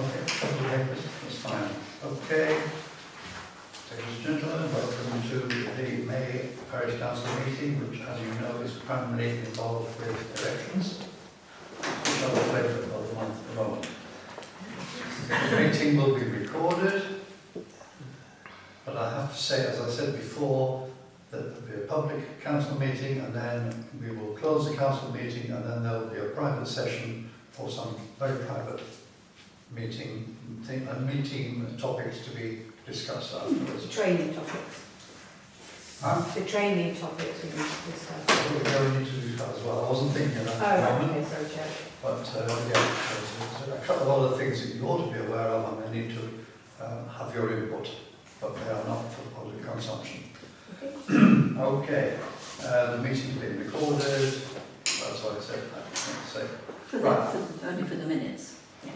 That's fine. Okay. Ladies and gentlemen, welcome to the May Parish Council meeting, which, as you know, is primarily involved with elections, which are the flavour of the month at the moment. The meeting will be recorded, but I have to say, as I said before, that there will be a public council meeting, and then we will close the council meeting, and then there will be a private session for some very private meeting topics to be discussed afterwards. Training topics. Huh? The training topics we need to discuss. We don't need to do that as well. I wasn't thinking of that Oh, at the right, moment. okay, sorry, Chair. But there's a couple of other things that you ought to be aware of, and they need to have your input, but they are not for public consumption. Okay. Okay, the meeting's been recorded. That's what I said. Only for the minutes. Yeah.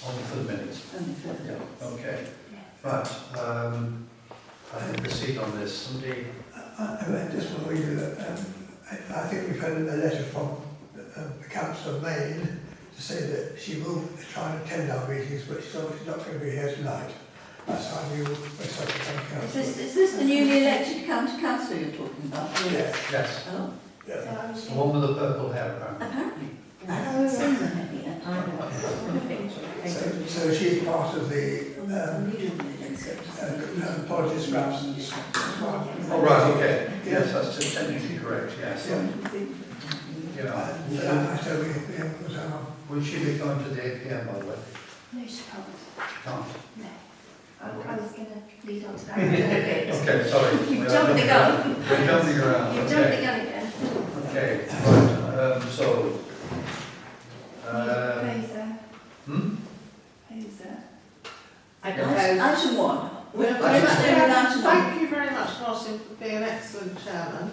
Only for the minutes. Only for the minutes. Yeah. Okay. Yes. Right. I can proceed on this. Somebody. I just want to read you that I think we've had a letter from the Councillor Mayne to say that she will try and attend our meetings, but she's obviously not going to be here tonight. That's our new West Sussex Council. Is this the newly elected county councillor you're talking about? Yes. Yes. Oh, Yeah. The one with the purple hair, apparently. apparently. I haven't seen the heavy yet. So she's part of the apologies for absence. Oh, right, okay. Yes, that's technically correct, yes. Yeah. So we was our Will she be going to the APM, by the way? No, she can't. Can't. No. I was going to lead on to that. Okay, sorry. You've jumped the gun. We're jumping around. You've Okay. jumped the gun again. Okay, right. So. Poser. Hmm? Poser. I propose. Item one. We're Item very much one. doing item one. Thank you very much, Martin, for being an excellent chairman.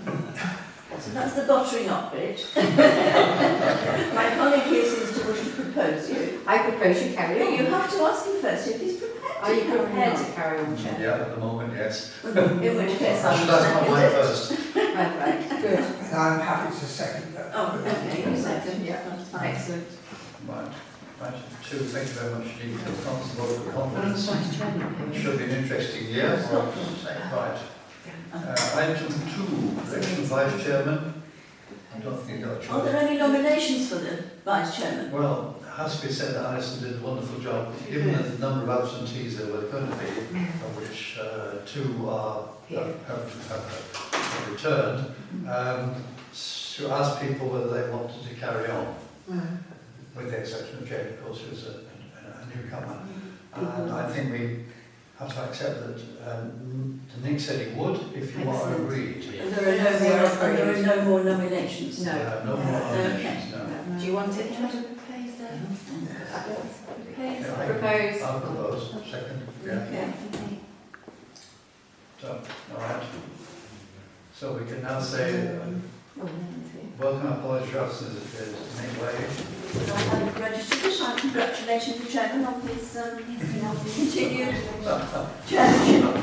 So that's the bottering up bit. My colleague here seems to wish to propose you. I propose you carry But on. you have to ask him first if he's prepared. Are you to carry prepared on. to carry on, Chair? Yeah, at the moment, yes. In which case I I'll should ask my second wife it. first. Right, good. and I'm happy to second that. Oh, okay, you second, yeah. Excellent. Right. Right. Thank you very much indeed for the council vote of confidence. Vice Chairman. It should be an interesting year. Right. Item 2, election vice chairman. I don't think you've got a Are there choice. any nominations for the vice chairman? Well, it has to be said that Alison did a wonderful job. Given the number of absentees there were going to be, of which 2 have returned, to ask people whether they wanted to carry on, with the exception of Jane, of course, who's a newcomer. And I think we have to accept that Nick said he would, if you are Excellent. agreed. And there are no more nominations? No. No more nominations, no. Do you want it? Do you want to propose Yeah, propose? Propose. I'll propose, second, yeah. Okay. So, all right. So we can now say, welcome our Parish Rooms to Nick Wade. I haven't registered this. I congratulate the chairman on his continued chairmanship.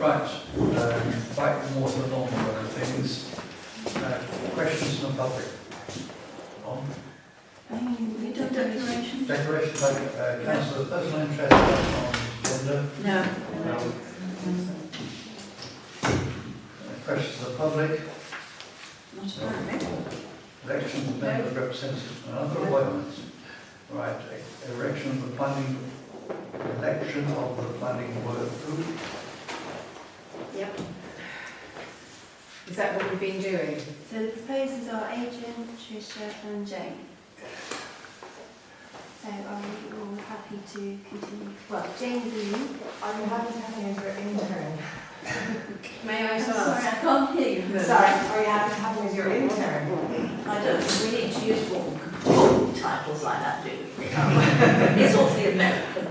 Right, quite more than normal other things. Questions from the public? On We done declaration? declaration by councillor, personal interest on agenda? No. No. Questions from the public? Not apparently. Elections of member of representatives and other appointments. Right, election of the planning work group. Yep. Is that what we've been doing? So the proposers are Adrian, Tricia and Jane. So are we all happy to continue? Well, Jane's in. I'm happy to have you as your intern. May I I'm ask? sorry, I can't hear you. Murray. Sorry, are you happy to have me as your intern? I don't think we need to use full titles like that, do we? It's awfully American.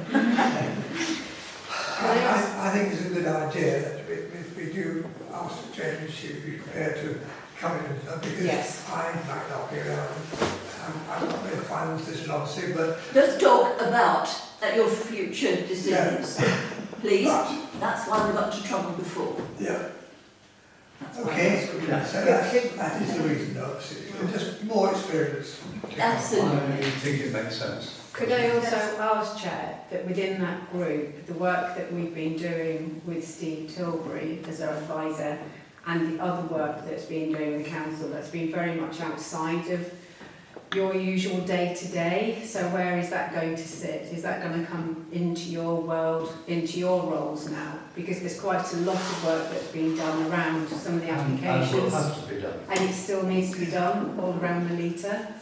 I think it's the idea that we do ask Jane if she would be prepared to come in, because Yes. I might not be around. I'm not very final decision, obviously, but Let's talk about your future decisions, please. but, That's why we got into trouble before. yeah, That's why okay. that's good. Yeah. So that is the reason, obviously. Just more experience. Absolutely. I think it makes sense. Could I also ask, Chair, that within that group, the work that we've been doing with Steve Tilbury as our advisor and the other work that's been doing with the council, that's been very much outside of your usual day-to-day. So where is that going to sit? Is that going to come into your world, into your roles now? Because there's quite a lot of work that's been done around some of the And will applications. have to be done. And it still needs to be done all around Melita.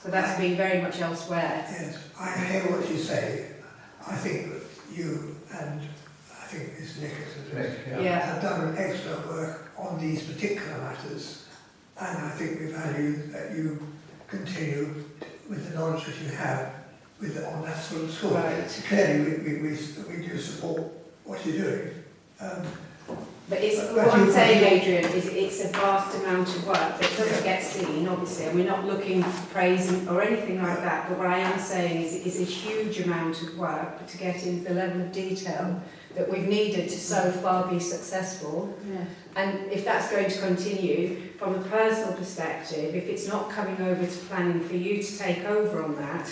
So that's been very much elsewhere. Yes, I hear what you say. I think that you and I think it's Nick, isn't it? Nick, Yeah. have done an excellent work on these particular matters, and I think we value that you continue with the knowledge that you have on that sort of score. Right. Clearly, we do support what you're doing. But it's, But what I'm you- saying, Adrian, is it's a vast amount of work that doesn't get seen, obviously, and we're not looking for praise or anything like that, but what I am saying is it is a huge amount of work to get into the level of detail that we've needed to so far be successful. Yeah. And if that's going to continue, from a personal perspective, if it's not coming over to planning for you to take over on that,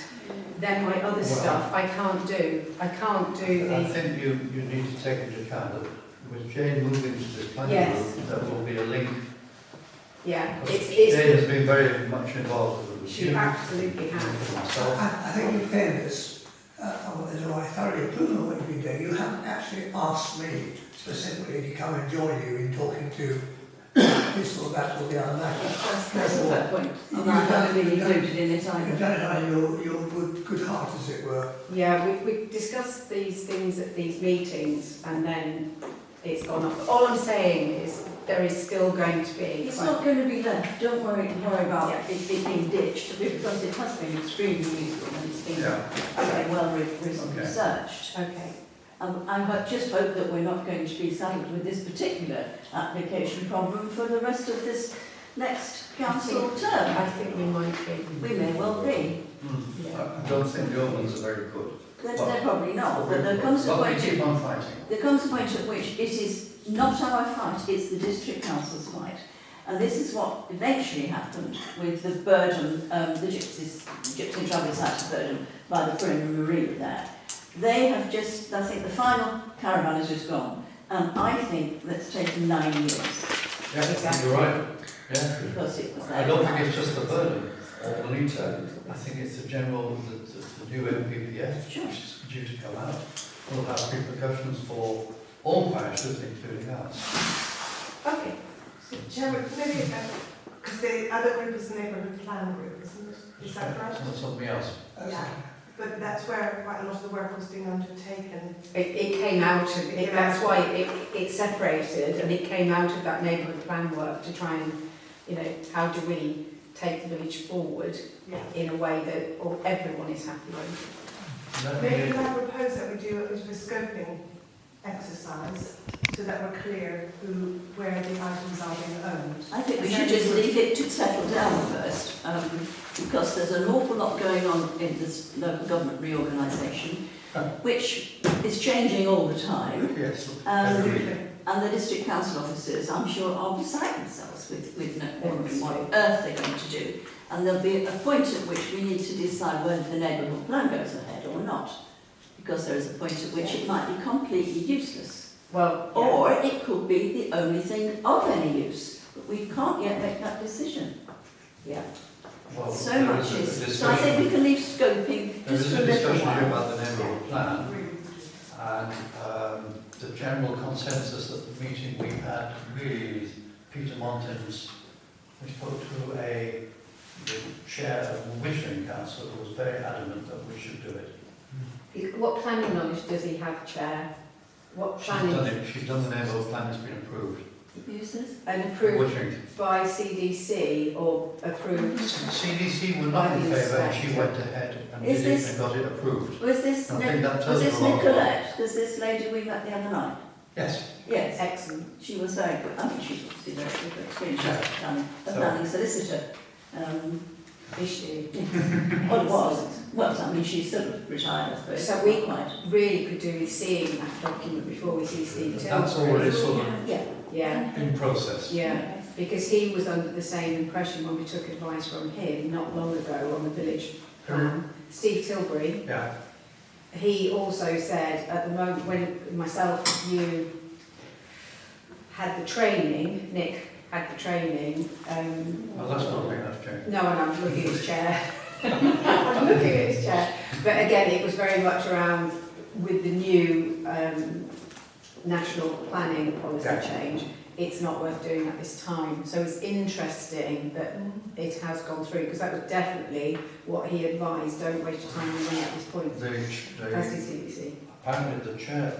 then my other Well, stuff I can't do. I can't do I the... think you need to take into account that with Jane moving to this planning Yes. group, there will be a link. Yeah, Because it's Jane has been very much involved with the she review. absolutely has. Myself. I think in fairness, although I thoroughly approve of what you've been doing, you haven't actually asked me specifically to come and join you in talking to this or that or the other matter. That's the fair point. And I haven't been included in it You've either. done it on your good heart, as it were. Yeah, we discussed these things at these meetings and then it's gone off. All I'm saying is there is still going to be... It's not going to be left. Don't worry about Yeah. it being ditched, because it has been extremely useful and it's been Yeah. very well Okay. researched. Okay. Just hope that we're not going to be saddled with this particular application problem for the rest of this next council term. I think we might be. We may well be. I don't think the omens are very good. They're probably not, but there comes a But we point keep on fighting. There comes a point at which it is not our fight, it's the district council's fight. And this is what eventually happened with the burden, the gypsy travel site burden by the Prim and Marie there. They have just, I think the final caravan has just gone. And I think that's taken 9 years Yeah, Exactly. you're right. Yeah. because it was I there. don't think it's just the burden or Melita. I think it's the general, the new MPPF, Sure. which is due to come out, will have repercussions for all parishes, including ours. Okay. Chairman, maybe, because the other group is the neighbourhood plan group, isn't it? Is that right? It's not something else. Yeah. But that's where quite a lot of the work was being undertaken. It came out of it, that's why it separated and it came out of that neighbourhood plan work to try and, you know, how do we take the village forward Yeah. in a way that everyone is happy with. Let Maybe me- I propose that we do a bit of a scoping exercise so that we're clear where the items are being owned. I think we should just leave it to settle down first, because there's an awful lot going on in this local government reorganisation, which is changing all the time. Yes. Absolutely. And the district council officers, I'm sure, are beside themselves with wondering what on earth they're going to do. And there'll be a point at which we need to decide whether the neighbourhood plan goes ahead or not. Because there is a point at which it might be completely useless. Well, Or it could be the only thing of any use. But we can't yet make that decision. yeah. Well, So there much is a is. So I think we discussion- can leave scoping There just is for a a little discussion here while. about the neighbourhood plan, and the general consensus at the meeting we had with Peter Montins, we spoke to the chair of the Wishing Council, who was very adamant that we should do it. What planning knowledge does he have, Chair? What She's done planning? it. She's done the neighbourhood plan. It's been approved. Uses? And approved Wishing. by CDC or approved? CDC were not in By the favour, and she inspector. went ahead and Is did it this- and got it approved. Was this, I think that was tells this you a lot. Nicolette? Was this lady we met the other night? Yes. Yes, Excellent. she was very good. I think she's obviously very good experience. She's a So- planning solicitor. Is she? Well, was. Well, I mean, she's sort of retired, I suppose. So we quite. really could do with seeing that document before we see Steve That's Tilbury. already sort of Yeah. Yeah, in process. yeah, because he was under the same impression when we took advice from him not long ago on the village plan. Steve Tilbury, Yeah. he also said at the moment when myself, you had the training, Nick had the training, Well, that's not big enough, Jane. no, and I'm looking at his chair. I'm looking at his chair. But again, it was very much around with the new national planning policy Yeah. change. It's not worth doing at this time. So it's interesting that it has gone through, because that was definitely what he advised. Don't waste your time on money at this point. As The, did CBC. apparently the chair,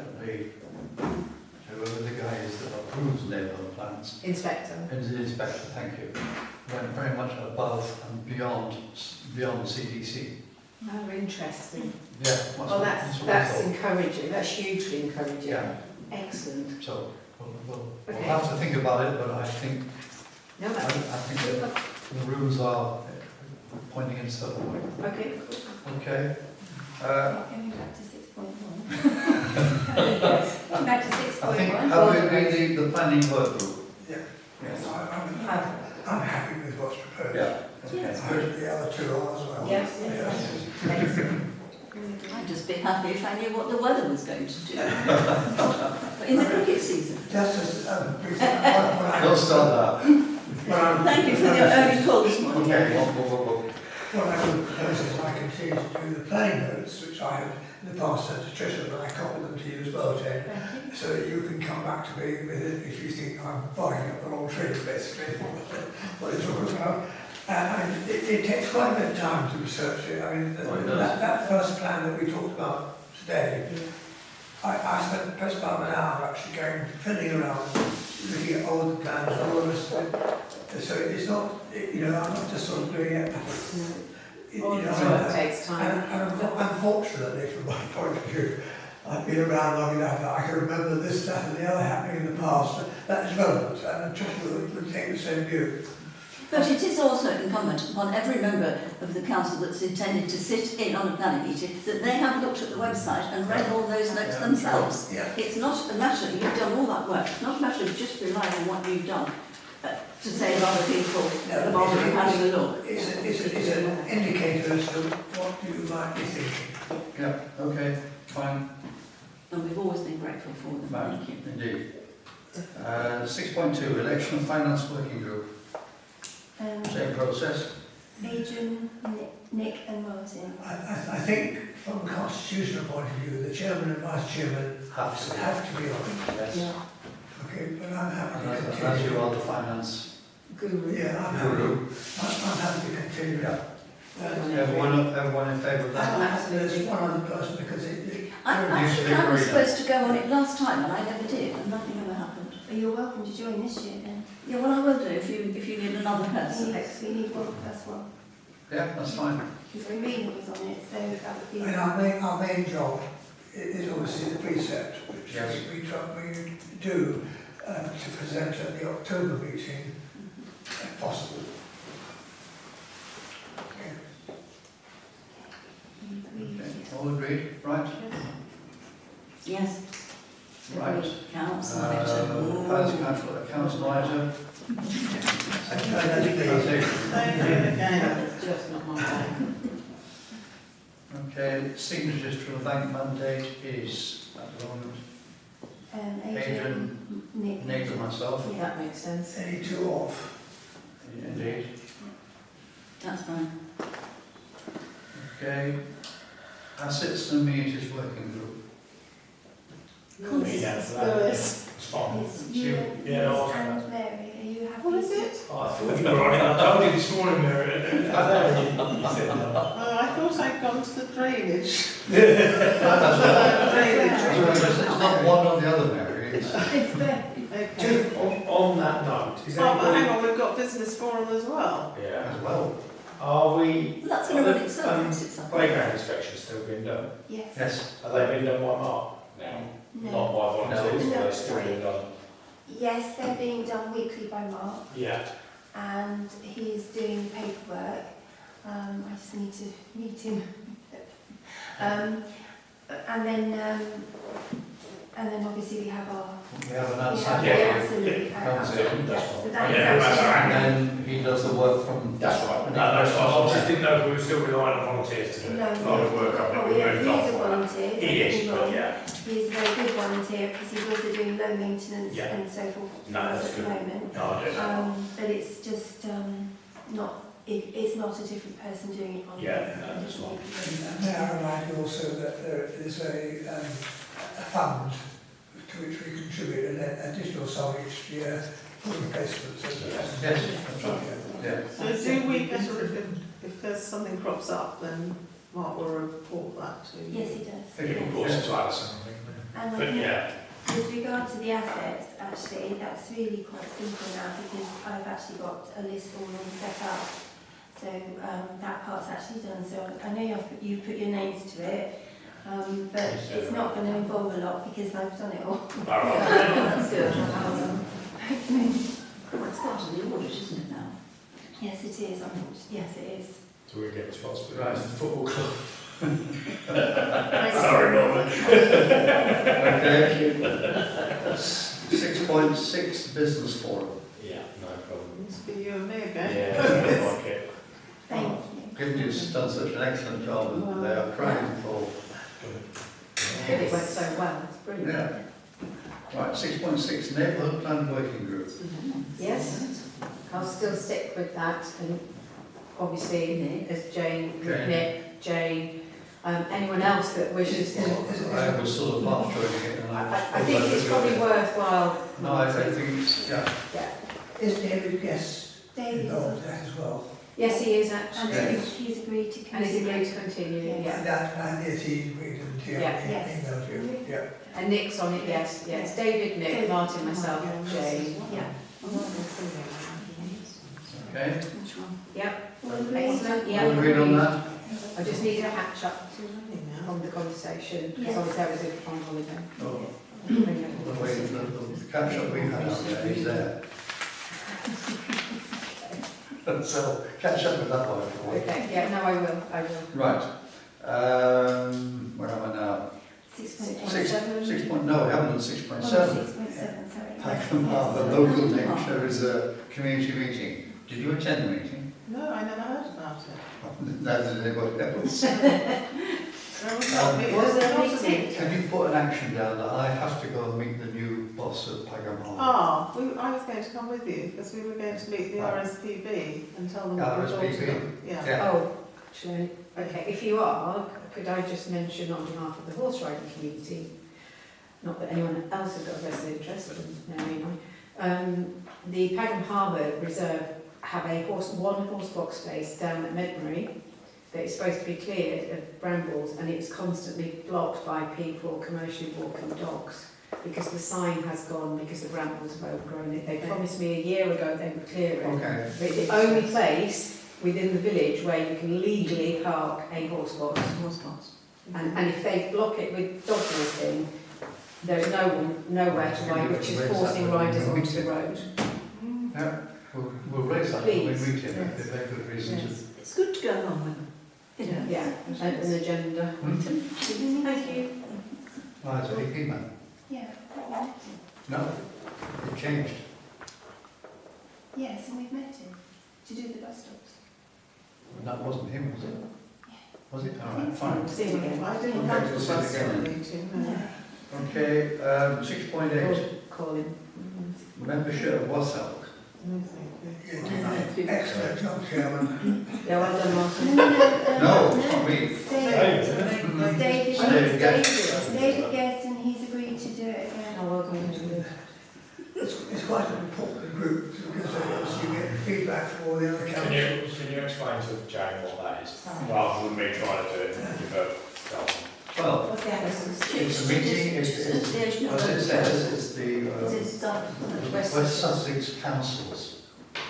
whoever the guy is that approves neighbourhood plans, Inspector. and the inspector, thank you, went very much above and beyond CDC. Oh, interesting. Yeah. Well, what that's I thought. encouraging. That's hugely encouraging. Yeah. Excellent. So we'll Okay. have to think about it, but I think No, I that's think that the rules are pointing in a certain way. okay. Okay. Going back to 6.1. Back to 6.1. I think have we agreed the planning work group? Yeah. Yes. I'm happy with what's proposed. Yeah. I Okay. hope the other two are as well. Yes, Excellent. I'd just be happy if I knew what the weather was going to do. But in the cricket season. Just as what Don't start Thank you for your early call this that. morning. Okay. What I would propose is I continue to do the planning notes, which I have in the past sent to Tricia, but I copied them to you as well, Jane, Thank you. so that you can come back to me with it if you think I'm barking up the wrong tree, basically, what it's all about. And it takes quite a bit of time to research it. I mean, Oh, it does. that first plan that we talked about today, I spent the best part of an hour actually going, fiddling around, looking at older plans, all the rest of it. So it's not, I'm not just sort of doing it. All this work takes time. And unfortunately, from my point of view, I've been around long enough that I can remember this, that and the other happening in the past. That is relevant, and Tricia would take the same view. But it is also incumbent upon every member of the council that's intended to sit in on a planning meeting that they have looked at the website and read all those notes themselves. Yeah. It's not a matter, you've done all that work, it's not a matter of just relying on what you've done to save other people the bother of having a look. It's an indicator as to what you might be thinking. Yeah. Okay. Fine. And we've always been grateful for them. Right. Thank you. Indeed. 6.2 Election and Finance Working Group. Same process. Adrian, Nick and Martin. I think from a constitutional point of view, the chairman and vice chairman have to be on it. Yes. Yeah. Okay, but I'm happy to As continue. you are the finance Guru. Yeah, I'm happy to continue. Yeah. Everyone in favour of that? There's one other person because I Usually think I was agree. supposed to go on it last time and I never did and nothing ever happened. You're welcome to join this year then. Yeah, well I will do if you need another person. We need one plus one. Yeah, that's fine. Because Irina was on it, so that would be. and our main job is obviously the precept, which Yes. we do to present at the October meeting, if possible. Okay. Okay. All agreed? Right. Yes. Right. Council Parish Council, Council Item. It's just not my time. Okay, signatures for the bank mandate is at the moment Adrian, Nick. Nick and myself. Yeah. That makes sense. Any two off? Indeed. That's fine. Okay. Assets and Amenities Working Group. Lewis. It's you, Yeah, no, and Mary. Are you happy? What is it? Oh, I thought you were on it. I told you this morning, Mary. I know you said that. Oh, I thought I'd gone to the drainage. It's not one or the other, Mary. It's It's there. Okay. Just on that note, is Oh, but hang anybody... on, we've got business forum as well. Yeah. as well. Are we... Well, that's going to run itself. It's up. Playground inspections still being done? Yes. Yes. Are they being done by Mark now? No. Not by volunteers, No, but they're still sorry. being done. Yes, they're being done weekly by Mark, Yeah. and he's doing paperwork. I just need to meet him. And then obviously we have our We have an we outside have Yeah. absolutely Comes in, yeah, that's so right. that is Yeah, that's actually- right. and then he does the work from. That's right. No, that's right. I just didn't know if we were still relying on volunteers to do it. No, A lot of work up Oh, there, we yeah, moved he on is a from that. volunteer. He don't get is, me but wrong. yeah. He's a very good volunteer because he's also doing low maintenance Yeah. and so forth for No, us that's at the good. moment. No, I don't. But it's just it's not a different person doing it on Yeah, no, that's different fine. May I remind you also that there is a fund to which we contribute an additional sum each year for replacements. Yes, that's right, yeah. So do we better if there's something crops up, then Mark will report that to you? Yes, he does. Thank you. Of course, it's Alison, I think. And I But think yeah, with regard to the assets, actually, that's really quite simple now because I've actually got a list already set up. So that part's actually done. So I know you put your names to it, but it's not going to involve a lot because I've done it all. all right. That's good. It's part of the audit, isn't it now? Yes, it is. Yes, it is. So we get responsibility. Right, the football club. Sorry, Norman. Okay. 6.6 business forum. Yeah, no problem. It's for you and me again. Yeah, I like it. Thank you. Given you've done such an excellent job, and they are crying for. But it went so well, it's brilliant. Yeah. Right, 6.6 neighbourhood plan working group. Yes, I'll still stick with that, and obviously, as Jane, Nick, Jane, anyone else that wishes to. I was sort of half joining it, and I think it's probably worthwhile. No, I think, yeah. Yeah. Is David Guest David involved in that as well? Yes, he is And actually, he's agreed to and he's agreed continue. to continue, Yes. yeah. And yes, he agreed and he Yeah. emailed you. Yeah. And Nick's on it, yes, yes. David, Nick, Martin, myself, Jane. Yeah. Okay. Which one? Yep, Well, agreed. excellent, All yeah. agreed on that? I just need to catch up Too many now. on the conversation, because Yes. obviously I was on holiday. No. The way the catch up we had out there, he's there. So catch up with that one if you want. Okay, yeah, no, I will. Right. Where am I now? 6.7. 6 point, no, we haven't done 6.7. 6.7, sorry. Packham Harbour local nature is a community meeting. Did you attend the meeting? No, I never heard about it. Neither did anybody else. There was not me- Was there a not meeting? Can you put an action down that I have to go and meet the new boss at Packham Harbour? I was going to come with you because we were going to meet the Right. RSPB and tell them what we thought RSPB? of them. Yeah. Yeah. Oh, actually, okay, if you are, could I just mention on behalf of the horse riding community, not that anyone else has got a vested interest, but no, anyway, the Packham Harbour Reserve have one horse box space down at Medbury that is supposed to be cleared of brambles, and it's constantly blocked by people commercially walking dogs because the sign has gone because the brambles have overgrown it. They promised me a year ago they would clear it. Okay. But it's the only place within the village where you can legally park a horse box. And if they block it with dog walking, there's nowhere to ride, which is forcing riders onto the road. Yeah, we'll raise that when we Please. meet him, if there's a good reason to. Yes. It's good to go along with them. You know. Yeah, an agenda item. Thank you. Oh, it's a big email. Yeah. No, it changed. Yes, and we've met him to do the bus stops. That wasn't him, was it? Was it? All right, so. fine. See you again. I didn't Okay, have we'll the see you bus again. meeting, no. No. Okay, 6.8, Call him. membership of WSCC. No, thank you. You did an excellent job, Chairman. Yeah, well done, Martin. No, it's not me. It's David. David David Guest. David Guest, and he's agreed to do it again. Oh, well done. It's quite an important group because you get feedback from all the other Can councils. you explain to Jane what that is, rather than me trying to do it with her? Well, What's the address? it's a meeting, Association of as it Local says, it's the It is done. West Sussex councils.